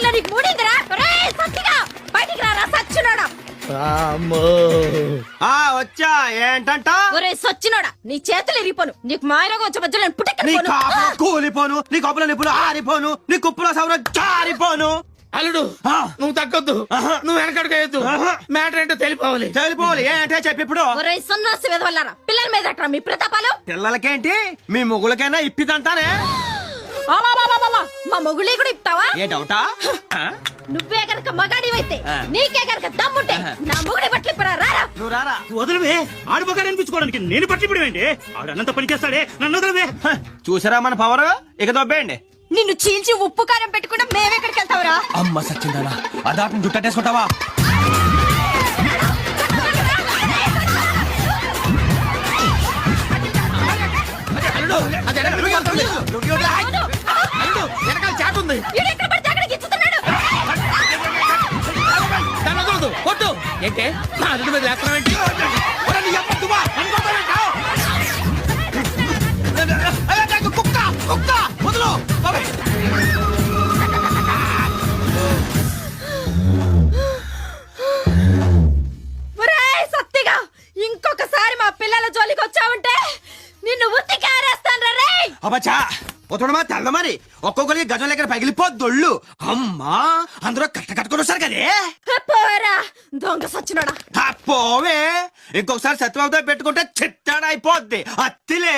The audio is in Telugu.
జీవితంలో నీకు మూడిందిరా. ఒరేయ్ సత్తిగా బయటికి రారా సచ్చినోడా. వచ్చా ఏంటంట? ఒరే సచ్చినోడా, నీ చేతులు ఇరిగిపోను. నీకు మాయరోగం వచ్చే మధ్యలో నేను నీ పుట్టెక్కడిపోను. కాపులో కూలిపోను, నీ కప్పుల నిప్పులు ఆరిపోను, నీ కుప్పులో సౌరం జారిపోను. అల్లుడు నువ్వు తగ్గొద్దు, నువ్వు వెనకడుకోవద్దు. మ్యాటర్ ఏంటో తెలిపోవాలి. తెలిపోవాలి ఏంటే చెప్పి ఇప్పుడు. ఒరే సన్నాసి వెదవల్లారా, పిల్లల మీద ఎట్రా మీ ప్రతాపాలు? పిల్లలకేంటి మీ మొగులకైనా ఇప్పిదంటానే. మా మొగుళ్ళీ కూడా ఇస్తావా? ఏ డౌటా? నువ్వే గనక మగాడివైతే, నీకే గనక దమ్ముంటే నా మొగుడి బట్టలు ఇప్పరా. రారా నువ్వు రారా. వదలవే, ఆడిపోగా అనిపించుకోవడానికి నేను పట్టి ఇప్పుడేంటి? ఆడు అన్నంత పని చేస్తాడే, నన్ను వదలవే. చూసారా మన పవర్? ఇక దొబ్బేయండి. నిన్ను చీల్చి ఉప్పు కారం పెట్టుకుంటే మేమెక్కడికి వెళ్తావురా? అమ్మ సచ్చిందానా, అదాటం జుట్టేసుకుంటావా? వెనకాల చాట్ ఉంది. ఈడెక్కడ పడితే అక్కడికి ఇచ్చుతున్నాడు. దాన్ని వదలొద్దు, కొట్టు. ఏంటే నా అల్లుడి మీద లేస్తున్నావేంటి? కుక్క కుక్క వదలు. ఒరేయ్ సత్తిగా, ఇంకొకసారి మా పిల్లల జోలికి వచ్చావంటే నిన్ను ఉత్తికి ఆరేస్తాను రా. రేయ్ అబ్బచ్చా ఒత్తుడమా తెల్ల మరి ఒక్కొక్కరికి గజం లెక్కన పగిలిపోద్దొళ్ళు. అమ్మా అందరూ కట్టుకొని వస్తారు కదే. పోరా దొంగ సచ్చినోడా. పోవే, ఇంకొకసారి సత్యబాబుతో పెట్టుకుంటే చిట్టాడైపోద్ది. అత్తిలే.